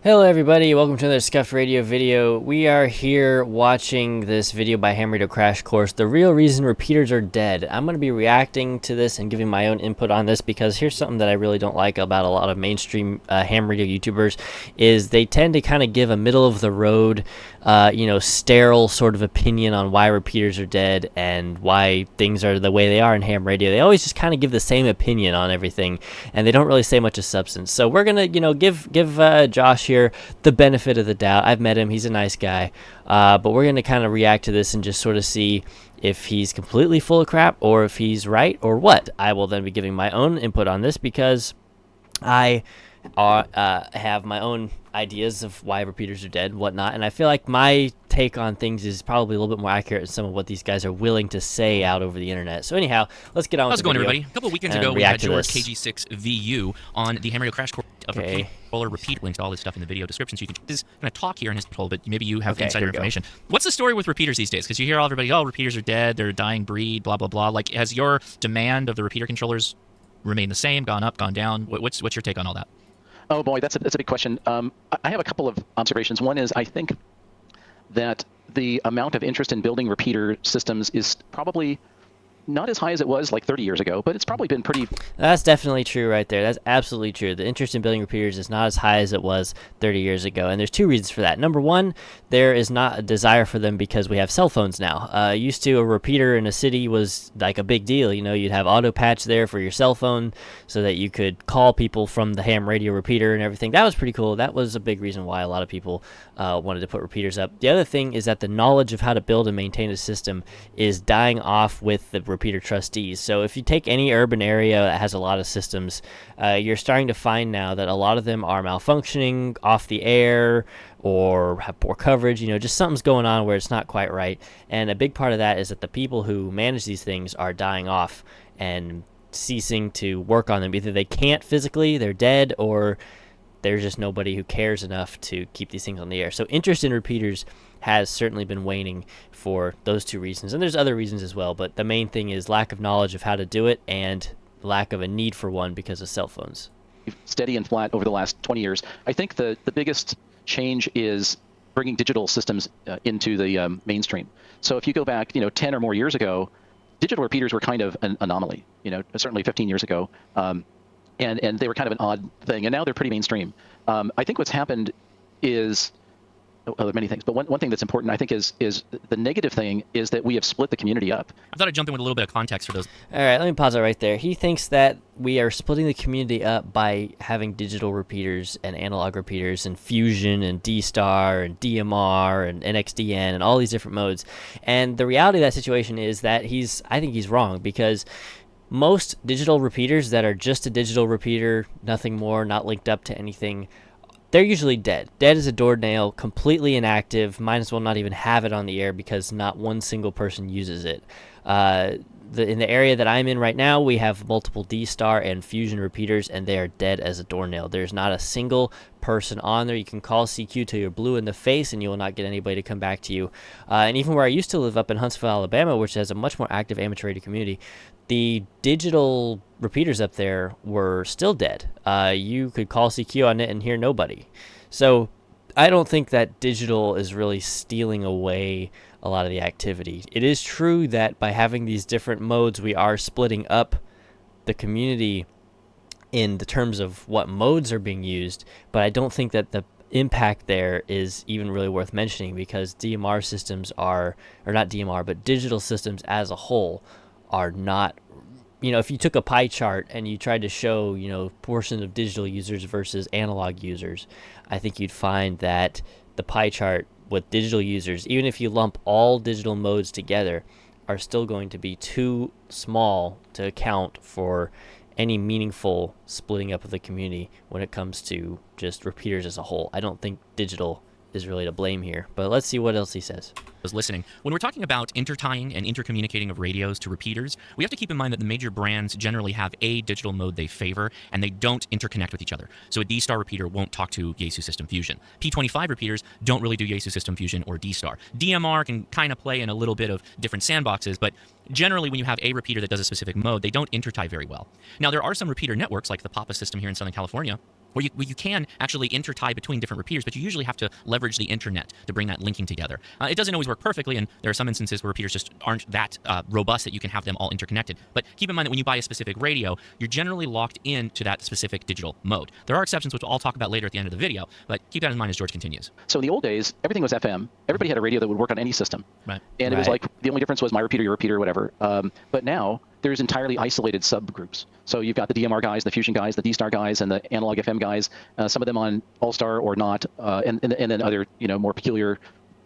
Hello everybody, welcome to another Scuffed Radio video. We are here watching this video by Ham Radio Crash Course, The Real Reason Repeaters Are Dead. I'm going to be reacting to this and giving my own input on this because here's something that I really don't like about a lot of mainstream ham radio YouTubers is they tend to kind of give a middle of the road, sterile sort of opinion on why repeaters are dead and why things are the way they are in ham radio. They always just kind of give the same opinion on everything and they don't really say much of substance. So we're going to, give Josh here the benefit of the doubt. I've met him. He's a nice guy. But we're going to kind of react to this and just sort of see if he's completely full of crap or if he's right or what. I will then be giving my own input on this because I have my own ideas of why repeaters are dead and whatnot, and I feel like my take on things is probably a little bit more accurate than some of what these guys are willing to say out over the internet. So anyhow, let's get on with the video. How's it going, everybody? A couple of weekends ago, we had George KG6VU on the Ham Radio Crash Course of Controller Repeat. Links to all this stuff in the video description, so you can just kind of talk here in his control, but maybe you have insider information. What's the story with repeaters these days? Because you hear everybody, oh, repeaters are dead, they're a dying breed, blah, blah, blah. Like, has your demand of the repeater controllers remained the same, gone up, gone down? What's your take on all that? Oh boy, that's a big question. I have a couple of observations. One is I think that the amount of interest in building repeater systems is probably not as high as it was like 30 years ago, but it's probably been pretty... That's definitely true right there. That's absolutely true. The interest in building repeaters is not as high as it was 30 years ago, and there's two reasons for that. Number one, there is not a desire for them because we have cell phones now. Used to, a repeater in a city was like a big deal. You know, you'd have auto patch there for your cell phone so that you could call people from the ham radio repeater and everything. That was pretty cool. That was a big reason why a lot of people wanted to put repeaters up. The other thing is that the knowledge of how to build and maintain a system is dying off with the repeater trustees. So if you take any urban area that has a lot of systems, you're starting to find now that a lot of them are malfunctioning, off the air, or have poor coverage. Just something's going on where it's not quite right. And a big part of that is that the people who manage these things are dying off and ceasing to work on them. Either they can't physically, they're dead, or there's just nobody who cares enough to keep these things on the air. So interest in repeaters has certainly been waning for those two reasons. And there's other reasons as well, but the main thing is lack of knowledge of how to do it and lack of a need for one because of cell phones. Steady and flat over the last 20 years. I think the biggest change is bringing digital systems into the mainstream. So if you go back, 10 or more years ago, digital repeaters were kind of an anomaly, certainly 15 years ago. And they were kind of an odd thing, and now they're pretty mainstream. I think what's happened is, there are many things, but one thing that's important, I think, is the negative thing is that we have split the community up. I thought I'd jump in with a little bit of context for those. All right, let me pause it right there. He thinks that we are splitting the community up by having digital repeaters and analog repeaters and Fusion and D-Star and DMR and NXDN and all these different modes. And the reality of that situation is that I think he's wrong, because most digital repeaters that are just a digital repeater, nothing more, not linked up to anything, they're usually dead. Dead as a doornail, completely inactive, might as well not even have it on the air because not one single person uses it. In the area that I'm in right now, we have multiple D-Star and Fusion repeaters, and they are dead as a doornail. There's not a single person on there. You can call CQ till you're blue in the face, and you will not get anybody to come back to you. And even where I used to live up in Huntsville, Alabama, which has a much more active amateur radio community, the digital repeaters up there were still dead. You could call CQ on it and hear nobody. So I don't think that digital is really stealing away a lot of the activity. It is true that by having these different modes, we are splitting up the community in the terms of what modes are being used, but I don't think that the impact there is even really worth mentioning, because DMR systems or not DMR, but digital systems as a whole are not, if you took a pie chart and you tried to show, portions of digital users versus analog users, I think you'd find that the pie chart with digital users, even if you lump all digital modes together, are still going to be too small to account for any meaningful splitting up of the community when it comes to just repeaters as a whole. I don't think digital is really to blame here, but let's see what else he says. Was listening. When we're talking about intertying and intercommunicating of radios to repeaters, we have to keep in mind that the major brands generally have a digital mode they favor, and they don't interconnect with each other. So a D-Star repeater won't talk to Yaesu System Fusion. P25 repeaters don't really do Yaesu System Fusion or D-Star. DMR can kind of play in a little bit of different sandboxes, but generally, when you have a repeater that does a specific mode, they don't intertie very well. Now, there are some repeater networks, like the Papa system here in Southern California, where you can actually intertie between different repeaters, but you usually have to leverage the internet to bring that linking together. It doesn't always work perfectly, and there are some instances where repeaters just aren't that robust that you can have them all interconnected. But keep in mind that when you buy a specific radio, you're generally locked into that specific digital mode. There are exceptions, which I'll talk about later at the end of the video, but keep that in mind as George continues. So in the old days, everything was FM. Everybody had a radio that would work on any system. Right. And it was like the only difference was my repeater, your repeater, whatever. But now there's entirely isolated subgroups. So you've got the DMR guys, the Fusion guys, the D-Star guys, and the Analog FM guys, some of them on All-Star or not, and then other more peculiar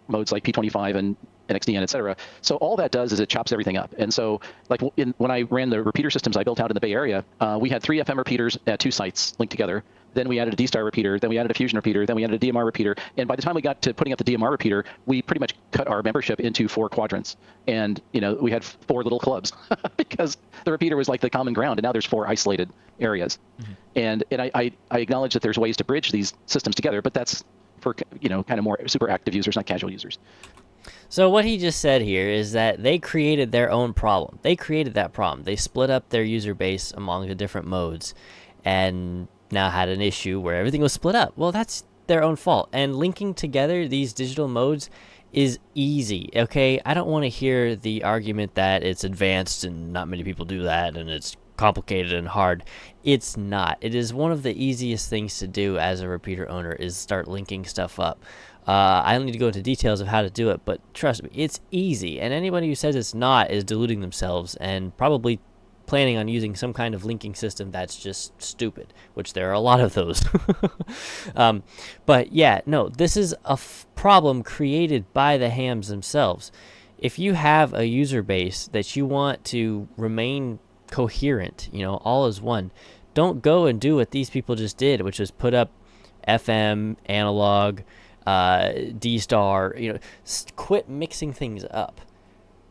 modes like P25 and NXDN, et cetera. So all that does is it chops everything up. And so like when I ran the repeater systems I built out in the Bay Area, we had 3 FM repeaters at 2 sites linked together. Then we added a D-Star repeater, then we added a Fusion repeater, then we added a DMR repeater. And by the time we got to putting up the DMR repeater, we pretty much cut our membership into 4 quadrants. And we had 4 little clubs because the repeater was like the common ground, and now there's 4 isolated areas. Mm-hmm. And I acknowledge that there's ways to bridge these systems together, but that's for kind of more super active users, not casual users. So what he just said here is that they created their own problem. They created that problem. They split up their user base among the different modes and now had an issue where everything was split up. Well, that's their own fault. And linking together these digital modes is easy, okay? I don't want to hear the argument that it's advanced and not many people do that and it's complicated and hard. It's not. It is one of the easiest things to do as a repeater owner is start linking stuff up. I don't need to go into details of how to do it, but trust me, it's easy. And anybody who says it's not is deluding themselves and probably planning on using some kind of linking system that's just stupid, which there are a lot of those. But yeah, no, this is a problem created by the hams themselves. If you have a user base that you want to remain coherent, all as one, don't go and do what these people just did, which is put up FM, analog, D-Star, quit mixing things up.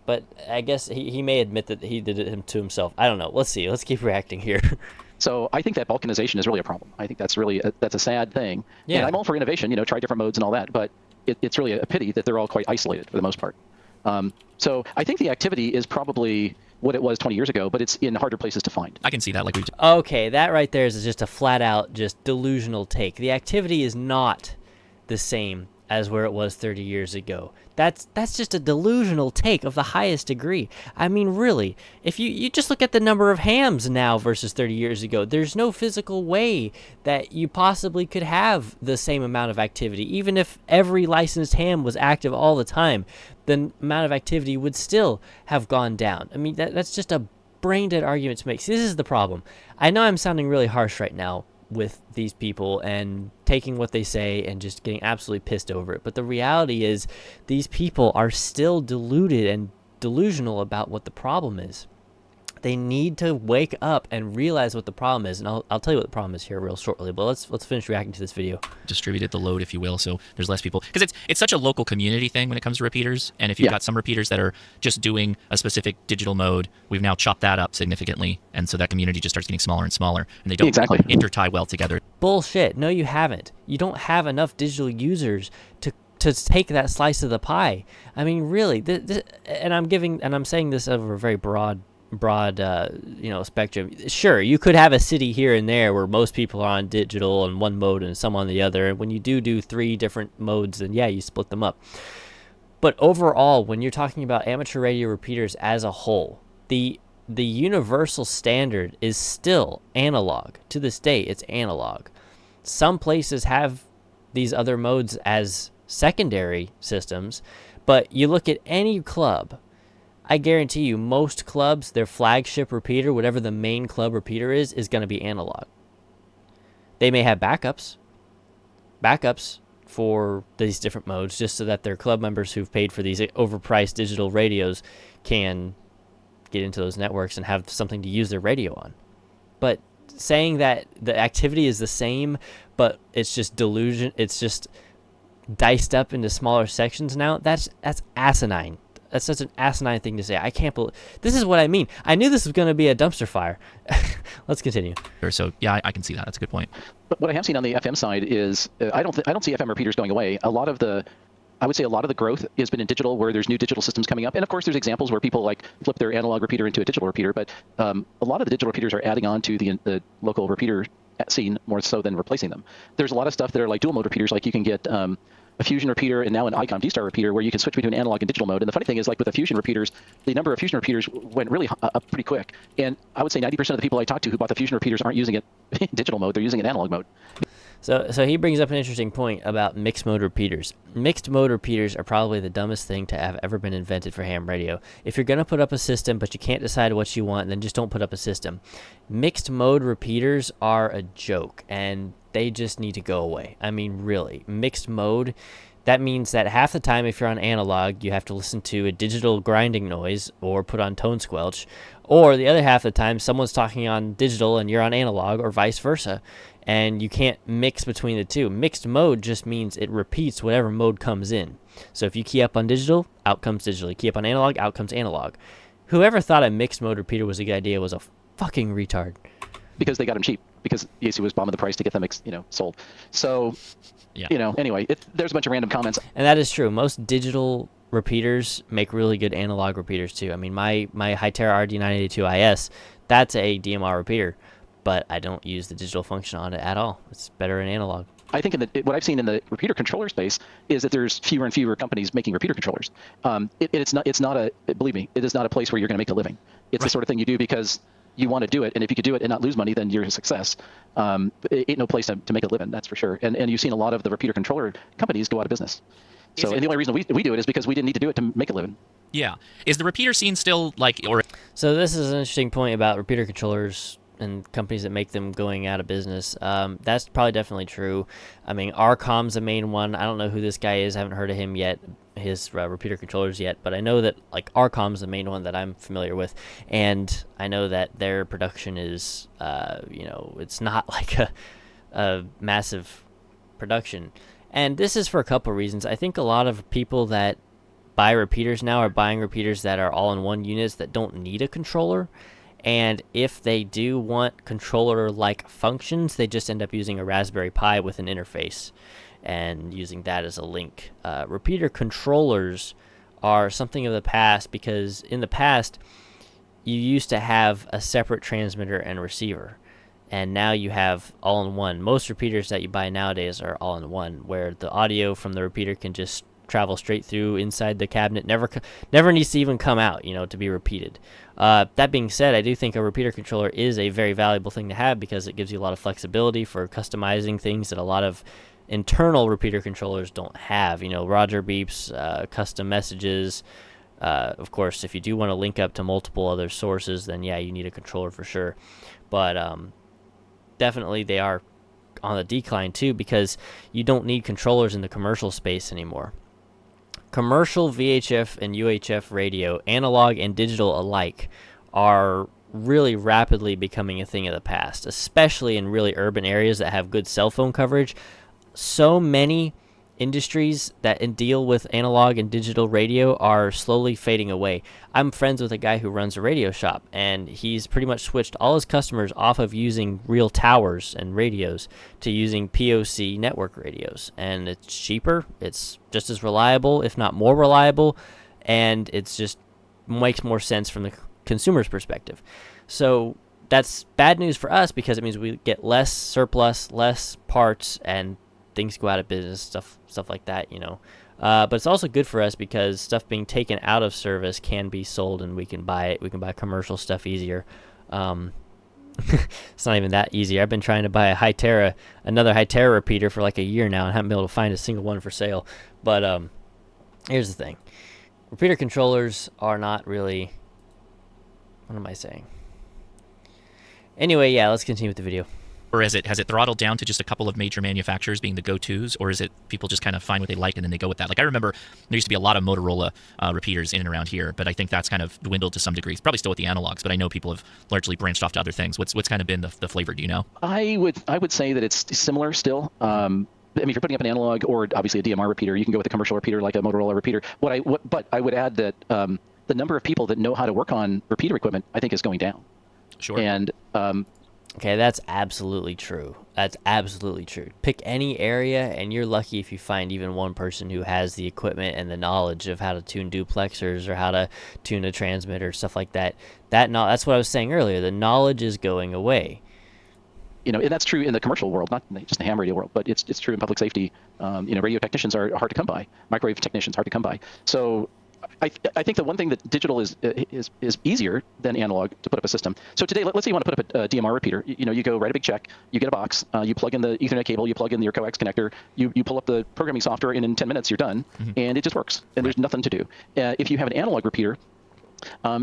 But I guess he may admit that he did it to himself. I don't know. Let's see. Let's keep reacting here. So I think that balkanization is really a problem. I think that's really that's a sad thing. Yeah. And I'm all for innovation, try different modes and all that. But it's really a pity that they're all quite isolated for the most part. So I think the activity is probably what it was 20 years ago, but it's in harder places to find. I can see that. Okay, that right there is just a flat-out, just delusional take. The activity is not the same as where it was 30 years ago. That's just a delusional take of the highest degree. I mean, really, if you just look at the number of hams now versus 30 years ago, there's no physical way that you possibly could have the same amount of activity. Even if every licensed ham was active all the time, the amount of activity would still have gone down. I mean, that's just a brain-dead argument to make. See, this is the problem. I know I'm sounding really harsh right now with these people and taking what they say and just getting absolutely pissed over it. But the reality is these people are still deluded and delusional about what the problem is. They need to wake up and realize what the problem is. And I'll tell you what the problem is here real shortly. But let's finish reacting to this video. Distributed the load, if you will, so there's less people. Because it's such a local community thing when it comes to repeaters. And if you've got some repeaters that are just doing a specific digital mode, we've now chopped that up significantly. And so that community just starts getting smaller and smaller. And they don't intertie well together. Bullshit. No, you haven't. You don't have enough digital users to take that slice of the pie. I mean, really. And I'm saying this over a very broad spectrum. Sure, you could have a city here and there where most people are on digital on one mode and some on the other, and when you do 3 different modes, then yeah, you split them up. But overall, when you're talking about amateur radio repeaters as a whole, the universal standard is still analog. To this day, it's analog. Some places have these other modes as secondary systems, but you look at any club, I guarantee you, most clubs, their flagship repeater, whatever the main club repeater is going to be analog. They may have backups for these different modes, just so that their club members who've paid for these overpriced digital radios can get into those networks and have something to use their radio on. But saying that the activity is the same, but it's just delusion, it's just diced up into smaller sections now, that's asinine. That's such an asinine thing to say. I can't believe this is what I mean. I knew this was going to be a dumpster fire. Let's continue. So yeah, I can see that. That's a good point. But what I have seen on the FM side is I don't see FM repeaters going away. A lot of the I would say a lot of the growth has been in digital, where there's new digital systems coming up. And of course, there's examples where people like flip their analog repeater into a digital repeater. But a lot of the digital repeaters are adding on to the local repeater scene more so than replacing them. There's a lot of stuff that are like dual mode repeaters, like you can get a Fusion repeater and now an Icom D-Star repeater where you can switch between analog and digital mode. And the funny thing is, like with the Fusion repeaters, the number of Fusion repeaters went really up pretty quick. And I would say 90% of the people I talk to who bought the Fusion repeaters aren't using it in digital mode, they're using it in analog mode. So he brings up an interesting point about mixed mode repeaters. Mixed mode repeaters are probably the dumbest thing to have ever been invented for ham radio. If you're going to put up a system but you can't decide what you want, then just don't put up a system. Mixed mode repeaters are a joke, and they just need to go away. I mean, really. Mixed mode, that means that half the time if you're on analog, you have to listen to a digital grinding noise or put on tone squelch, or the other half of the time someone's talking on digital and you're on analog, or vice versa. And you can't mix between the two. Mixed mode just means it repeats whatever mode comes in. So if you key up on digital, out comes digital. You key up on analog, out comes analog. Whoever thought a mixed mode repeater was a good idea was a fucking retard. Because they got them cheap. Because EAC was bombing the price to get them, sold. So, yeah. Anyway, there's a bunch of random comments. And that is true. Most digital repeaters make really good analog repeaters too. I mean, my Hytera RD982IS, that's a DMR repeater. But I don't use the digital function on it at all. It's better in analog. I think what I've seen in the repeater controller space is that there's fewer and fewer companies making repeater controllers. Believe me, it is not a place where you're going to make a living. It's the sort of thing you do because you want to do it, and if you could do it and not lose money, then you're a success. It ain't no place to make a living, that's for sure. And you've seen a lot of the repeater controller companies go out of business. So, and the only reason we do it is because we didn't need to do it to make a living. Yeah. Is the repeater scene still like, or? So this is an interesting point about repeater controllers and companies that make them going out of business. That's probably definitely true. I mean, Arcom's the main one. I don't know who this guy is. I haven't heard of him yet, his repeater controllers yet, but I know that like Arcom's the main one that I'm familiar with, and I know that their production is, it's not like a massive production. And this is for a couple of reasons. I think a lot of people that buy repeaters now are buying repeaters that are all-in-one units that don't need a controller. And if they do want controller-like functions, they just end up using a Raspberry Pi with an interface and using that as a link. Repeater controllers are something of the past because in the past, you used to have a separate transmitter and receiver. And now you have all-in-one. Most repeaters that you buy nowadays are all-in-one, where the audio from the repeater can just travel straight through inside the cabinet, never needs to even come out, to be repeated. That being said, I do think a repeater controller is a very valuable thing to have because it gives you a lot of flexibility for customizing things that a lot of internal repeater controllers don't have. Roger beeps, custom messages. Of course, if you do want to link up to multiple other sources, then yeah, you need a controller for sure. But definitely they are on the decline too because you don't need controllers in the commercial space anymore. Commercial VHF and UHF radio, analog and digital alike, are really rapidly becoming a thing of the past, especially in really urban areas that have good cell phone coverage. So many industries that deal with analog and digital radio are slowly fading away. I'm friends with a guy who runs a radio shop, and he's pretty much switched all his customers off of using real towers and radios to using POC network radios. And it's cheaper, it's just as reliable, if not more reliable, and it's just makes more sense from the consumer's perspective. So that's bad news for us because it means we get less surplus, less parts, and things go out of business, stuff like that, But it's also good for us because stuff being taken out of service can be sold and we can buy it. We can buy commercial stuff easier. It's not even that easy. I've been trying to buy another Hytera repeater for like a year now and haven't been able to find a single one for sale. But here's the thing. Repeater controllers are not really... What am I saying? Anyway, yeah, let's continue with the video. Or has it throttled down to just a couple of major manufacturers being the go-tos, or is it people just kind of find what they like and then they go with that? Like I remember there used to be a lot of Motorola repeaters in and around here, but I think that's kind of dwindled to some degree. It's probably still with the analogs, but I know people have largely branched off to other things. What's kind of been the flavor? Do you know? I would say that it's similar still. I mean, if you're putting up an analog or obviously a DMR repeater, you can go with a commercial repeater like a Motorola repeater. But I would add that the number of people that know how to work on repeater equipment, I think, is going down. Sure. And Okay, that's absolutely true. That's absolutely true. Pick any area, and you're lucky if you find even one person who has the equipment and the knowledge of how to tune duplexers or how to tune a transmitter, stuff like that. That's what I was saying earlier. The knowledge is going away. And that's true in the commercial world, not just the ham radio world, but it's true in public safety. Radio technicians are hard to come by. Microwave technicians hard to come by. So I think the one thing that digital is easier than analog to put up a system. So today, let's say you want to put up a DMR repeater. You go write a big check, you get a box, you plug in the Ethernet cable, you plug in your coax connector, you pull up the programming software, and in 10 minutes you're done, and it just works, and there's nothing to do. If you have an analog repeater,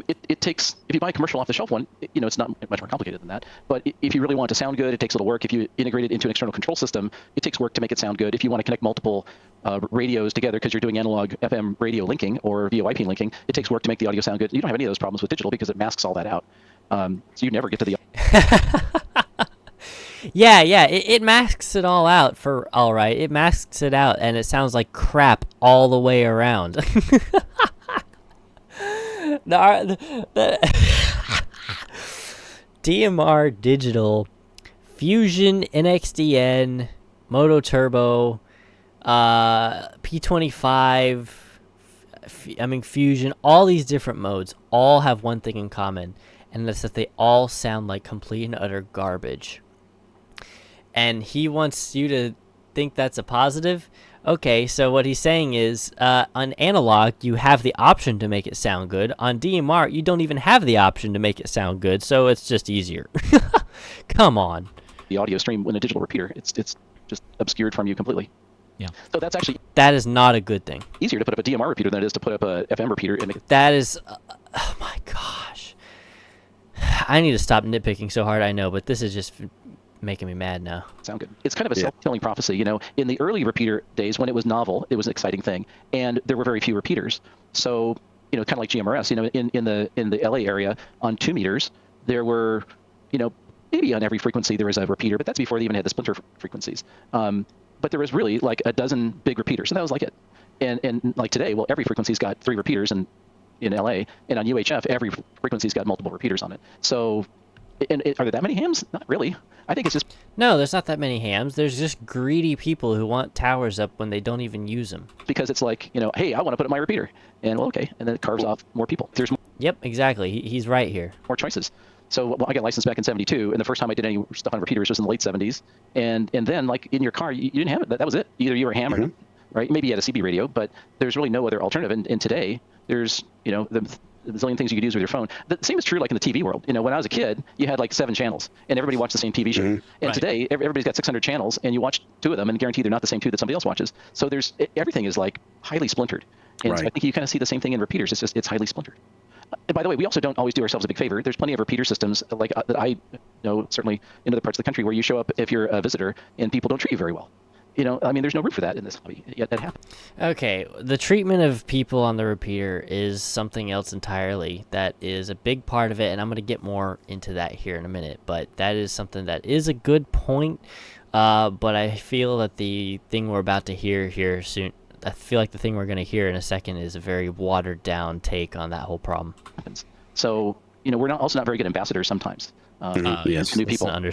it takes, if you buy a commercial off-the-shelf one, it's not much more complicated than that. But if you really want it to sound good, it takes a little work. If you integrate it into an external control system, it takes work to make it sound good. If you want to connect multiple radios together because you're doing analog FM radio linking or VoIP linking, it takes work to make the audio sound good. You don't have any of those problems with digital because it masks all that out. So you never get to the... Yeah, it masks it all out for all right. It masks it out, and it sounds like crap all the way around. The DMR digital, Fusion, NXDN, Moto Turbo, P25, Fusion, all these different modes all have one thing in common, and that's that they all sound like complete and utter garbage. And he wants you to think that's a positive. Okay, so what he's saying is, on analog, you have the option to make it sound good. On DMR, you don't even have the option to make it sound good, so it's just easier. Come on. The audio stream in a digital repeater, it's just obscured from you completely. Yeah. So that's actually... That is not a good thing. Easier to put up a DMR repeater than it is to put up a FM repeater. That is... oh my gosh. I need to stop nitpicking so hard, I know, but this is just... making me mad now. Sound good. It's kind of a self-fulfilling prophecy. In the early repeater days when it was novel, it was an exciting thing, and there were very few repeaters. So, kind of like GMRS, in the LA area on 2 meters, there were, maybe on every frequency there was a repeater, but that's before they even had the splinter frequencies. But there was really like a dozen big repeaters, and that was like it. And like today, well, every frequency's got 3 repeaters in LA, and on UHF, every frequency's got multiple repeaters on it. So. And are there that many hams? Not really. I think it's just... No, there's not that many hams. There's just greedy people who want towers up when they don't even use them. Because it's like, hey, I want to put up my repeater. And, well, okay. And then it carves off more people. There's more... Yep, exactly. He's right here. More choices. So I got licensed back in 72, and the first time I did any stuff on repeaters was in the late 70s. And then, like, in your car, you didn't have it. That was it. Either you were a ham or not, right? Maybe you had a CB radio, but there's really no other alternative. And today, there's, the zillion things you could use with your phone. The same is true like in the TV world. When I was a kid, you had like 7 channels, and everybody watched the same TV show. And today, everybody's got 600 channels, and you watch 2 of them, and guarantee they're not the same 2 that somebody else watches. So everything is like highly splintered. And so I think you kind of see the same thing in repeaters. It's highly splintered. And by the way, we also don't always do ourselves a big favor. There's plenty of repeater systems like that I know certainly in other parts of the country where you show up if you're a visitor and people don't treat you very well. There's no room for that in this hobby, yet that happens. Okay, the treatment of people on the repeater is something else entirely. That is a big part of it, and I'm going to get more into that here in a minute. But that is something that is a good point, but I feel that the thing we're about to hear here soon, I feel like the thing we're going to hear in a second is a very watered-down take on that whole problem. So, we're also not very good ambassadors sometimes. Yes, new people. And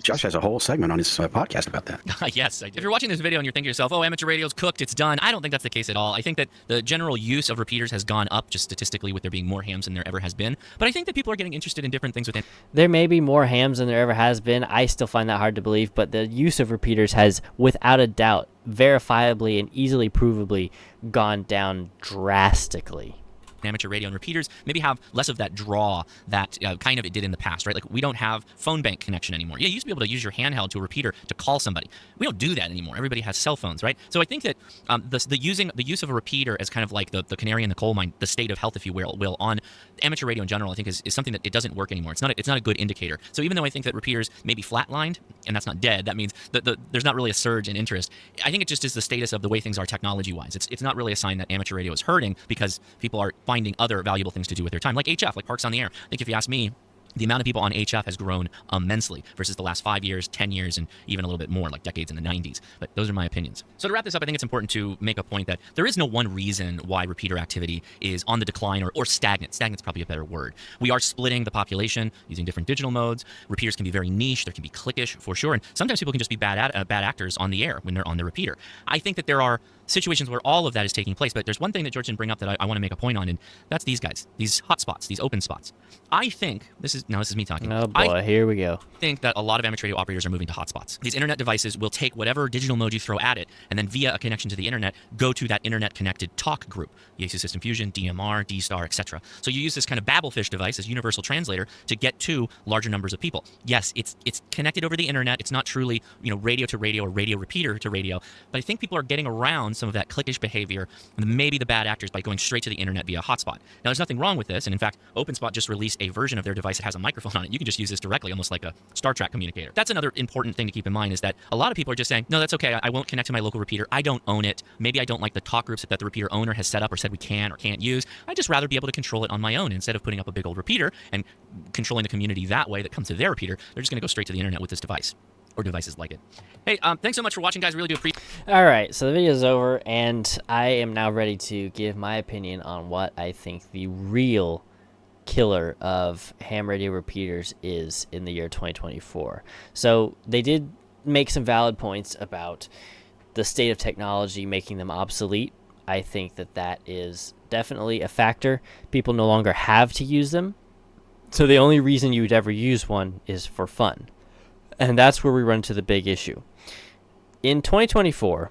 Josh has a whole segment on his podcast about that. Yes, I do. If you're watching this video and you're thinking to yourself, oh, amateur radio's cooked, it's done, I don't think that's the case at all. I think that the general use of repeaters has gone up just statistically with there being more hams than there ever has been. But I think that people are getting interested in different things within. There may be more hams than there ever has been. I still find that hard to believe, but the use of repeaters has, without a doubt, verifiably and easily provably gone down drastically. Amateur radio and repeaters maybe have less of that draw that kind of it did in the past, right? Like we don't have phone bank connection anymore. Yeah, you used to be able to use your handheld to a repeater to call somebody. We don't do that anymore. Everybody has cell phones, right? So I think that the use of a repeater as kind of like the canary in the coal mine, the state of health, if you will, on amateur radio in general, I think is something that it doesn't work anymore. It's not a good indicator. So even though I think that repeaters may be flatlined, and that's not dead, that means that there's not really a surge in interest. I think it just is the status of the way things are technology-wise. It's not really a sign that amateur radio is hurting because people are finding other valuable things to do with their time, like HF, like Parks on the Air. I think if you ask me, the amount of people on HF has grown immensely versus the last 5 years, 10 years, and even a little bit more, like decades in the 90s. But those are my opinions. So to wrap this up, I think it's important to make a point that there is no one reason why repeater activity is on the decline or stagnant. Stagnant's probably a better word. We are splitting the population using different digital modes. Repeaters can be very niche. There can be cliquish for sure. And sometimes people can just be bad actors on the air when they're on the repeater. I think that there are situations where all of that is taking place. But there's one thing that George didn't bring up that I want to make a point on, and that's these guys, these hotspots, these open spots. I think this is me talking. Oh boy, here we go. I think that a lot of amateur radio operators are moving to hotspots. These internet devices will take whatever digital mode you throw at it, and then via a connection to the internet, go to that internet-connected talk group, EAC System Fusion, DMR, D-Star, etc. So you use this kind of Babelfish device, this universal translator, to get to larger numbers of people. Yes, it's connected over the internet. It's not truly radio to radio or radio repeater to radio, but I think people are getting around some of that cliquish behavior and maybe the bad actors by going straight to the internet via hotspot. Now, there's nothing wrong with this, and in fact, OpenSpot just released a version of their device that has a microphone on it. You can just use this directly, almost like a Star Trek communicator. That's another important thing to keep in mind, is that a lot of people are just saying, no, that's okay, I won't connect to my local repeater. I don't own it. Maybe I don't like the talk groups that the repeater owner has set up or said we can or can't use. I'd just rather be able to control it on my own. Instead of putting up a big old repeater and controlling the community that way that comes to their repeater, they're just going to go straight to the internet with this device. Or devices like it. Hey, thanks so much for watching, guys. Really do appreciate it. All right, so the video is over, and I am now ready to give my opinion on what I think the real killer of ham radio repeaters is in the year 2024. So they did make some valid points about the state of technology making them obsolete. I think that is definitely a factor. People no longer have to use them, so the only reason you would ever use one is for fun. And that's where we run into the big issue. In 2024,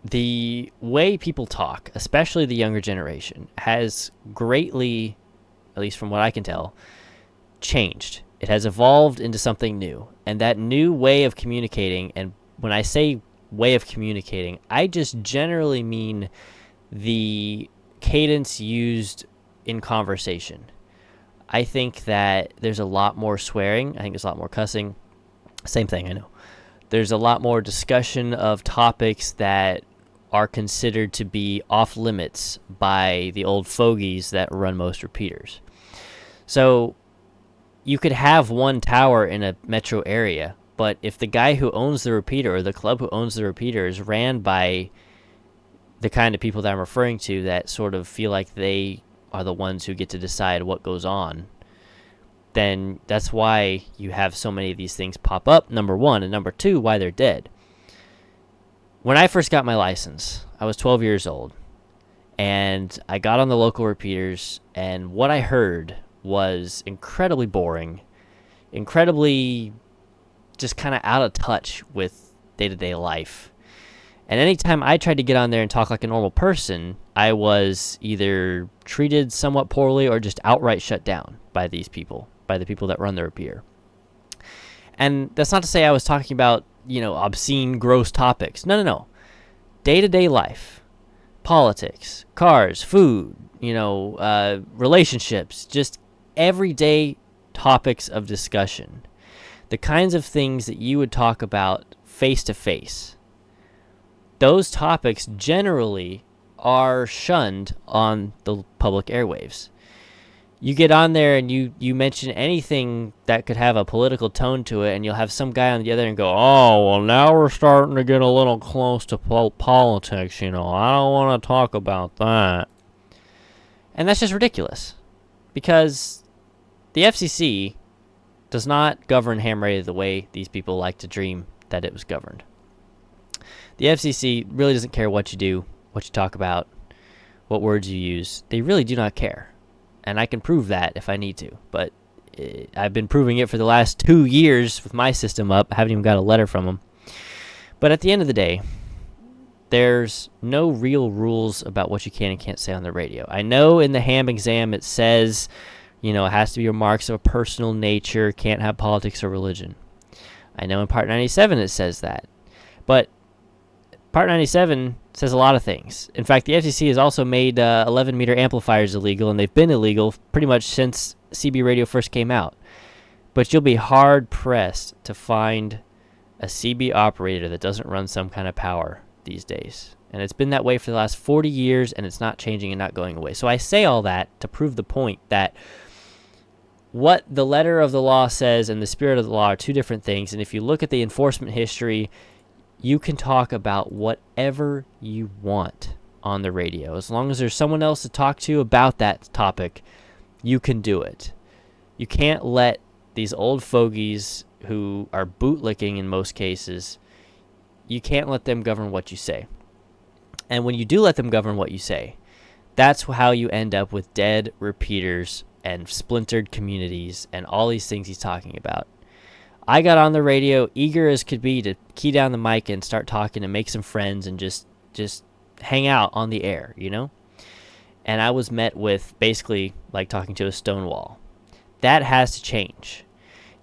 the way people talk, especially the younger generation, has greatly, at least from what I can tell, changed. It has evolved into something new. And that new way of communicating, and when I say way of communicating, I just generally mean the cadence used in conversation. I think that there's a lot more swearing. I think there's a lot more cussing. Same thing, I know. There's a lot more discussion of topics that are considered to be off limits by the old fogies that run most repeaters. So you could have one tower in a metro area, but if the guy who owns the repeater or the club who owns the repeater is ran by the kind of people that I'm referring to that sort of feel like they are the ones who get to decide what goes on, then that's why you have so many of these things pop up, number one, and number two, why they're dead. When I first got my license, I was 12 years old, and I got on the local repeaters, and what I heard was incredibly boring, incredibly just kind of out of touch with day-to-day life. And anytime I tried to get on there and talk like a normal person, I was either treated somewhat poorly or just outright shut down by these people, by the people that run the repeater. And that's not to say I was talking about, obscene, gross topics. No. Day-to-day life, politics, cars, food, relationships, just everyday topics of discussion. The kinds of things that you would talk about face-to-face. Those topics generally are shunned on the public airwaves. You get on there and you mention anything that could have a political tone to it, and you'll have some guy on the other and go, oh, well, now we're starting to get a little close to politics, I don't want to talk about that. And that's just ridiculous, because the FCC does not govern ham radio the way these people like to dream that it was governed. The FCC really doesn't care what you do, what you talk about, what words you use. They really do not care. And I can prove that if I need to. But I've been proving it for the last 2 years with my system up. I haven't even got a letter from them. But at the end of the day, there's no real rules about what you can and can't say on the radio. I know in the ham exam it says, it has to be remarks of a personal nature, can't have politics or religion. I know in Part 97 it says that. But Part 97 says a lot of things. In fact, the FCC has also made 11-meter amplifiers illegal, and they've been illegal pretty much since CB radio first came out. But you'll be hard-pressed to find a CB operator that doesn't run some kind of power these days. And it's been that way for the last 40 years, and it's not changing and not going away. So I say all that to prove the point that what the letter of the law says and the spirit of the law are two different things. And if you look at the enforcement history, you can talk about whatever you want on the radio. As long as there's someone else to talk to about that topic, you can do it. You can't let these old fogies who are bootlicking in most cases, you can't let them govern what you say. And when you do let them govern what you say, that's how you end up with dead repeaters and splintered communities and all these things he's talking about. I got on the radio eager as could be to key down the mic and start talking and make some friends and just hang out on the air, you know? And I was met with basically like talking to a stone wall. That has to change.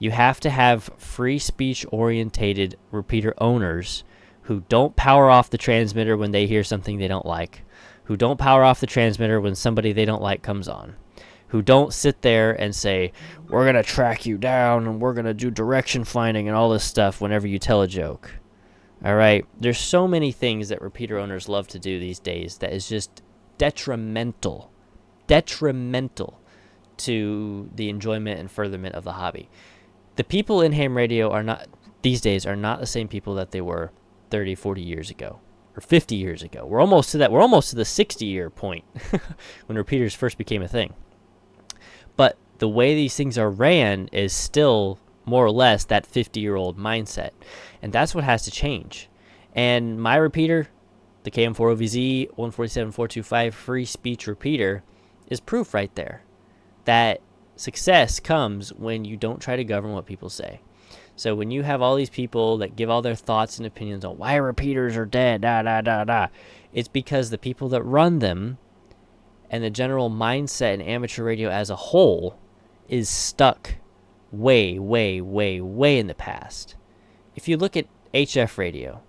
You have to have free speech orientated repeater owners who don't power off the transmitter when they hear something they don't like, who don't power off the transmitter when somebody they don't like comes on, who don't sit there and say, we're going to track you down and we're going to do direction finding and all this stuff whenever you tell a joke. All right? There's so many things that repeater owners love to do these days that is just detrimental to the enjoyment and furtherment of the hobby. The people in ham radio are not, these days, are not the same people that they were 30, 40 years ago. Or 50 years ago. We're almost to that. We're almost to the 60-year point when repeaters first became a thing. But the way these things are ran is still more or less that 50-year-old mindset. And that's what has to change. And my repeater, the KM4OVZ 147425 free speech repeater, is proof right there that success comes when you don't try to govern what people say. So when you have all these people that give all their thoughts and opinions on why repeaters are dead, it's because the people that run them and the general mindset in amateur radio as a whole is stuck way, way, way, way in the past. If you look at HF radio,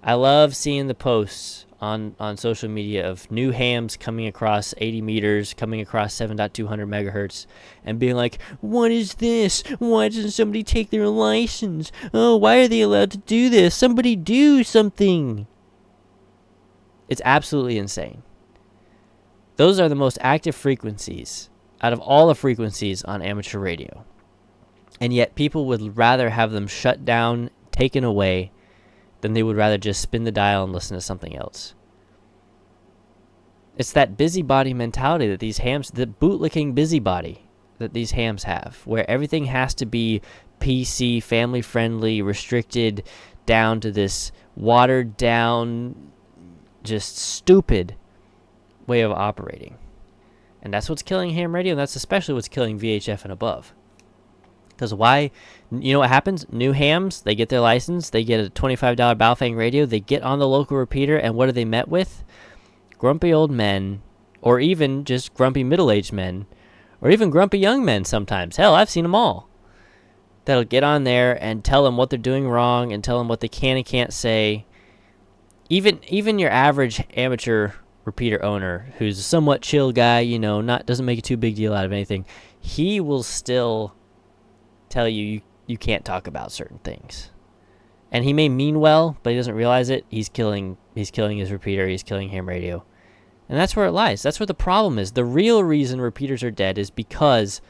I love seeing the posts on social media of new hams coming across 80 meters, coming across 7.200 megahertz, and being like, what is this? Why doesn't somebody take their license? Oh, why are they allowed to do this? Somebody do something. It's absolutely insane. Those are the most active frequencies out of all the frequencies on amateur radio. And yet people would rather have them shut down, taken away, than they would rather just spin the dial and listen to something else. It's that busybody mentality that these hams, the bootlicking busybody that these hams have, where everything has to be PC, family-friendly, restricted down to this watered-down, just stupid way of operating. And that's what's killing ham radio, and that's especially what's killing VHF and above. Because why? You know what happens? New hams, they get their license, they get a $25 Baofeng radio, they get on the local repeater, and what are they met with? Grumpy old men, or even just grumpy middle-aged men, or even grumpy young men sometimes. Hell, I've seen them all. That'll get on there and tell them what they're doing wrong and tell them what they can and can't say. Even your average amateur repeater owner, who's a somewhat chill guy, you know, doesn't make a too big deal out of anything, he will still tell you can't talk about certain things. And he may mean well, but he doesn't realize it. He's killing his repeater, he's killing ham radio. And that's where it lies. That's where the problem is. The real reason repeaters are dead is because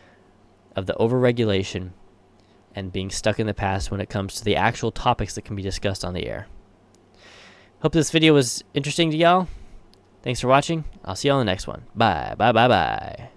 of the overregulation and being stuck in the past when it comes to the actual topics that can be discussed on the air. Hope this video was interesting to y'all. Thanks for watching. I'll see you on the next one. Bye. Bye. Bye. Bye.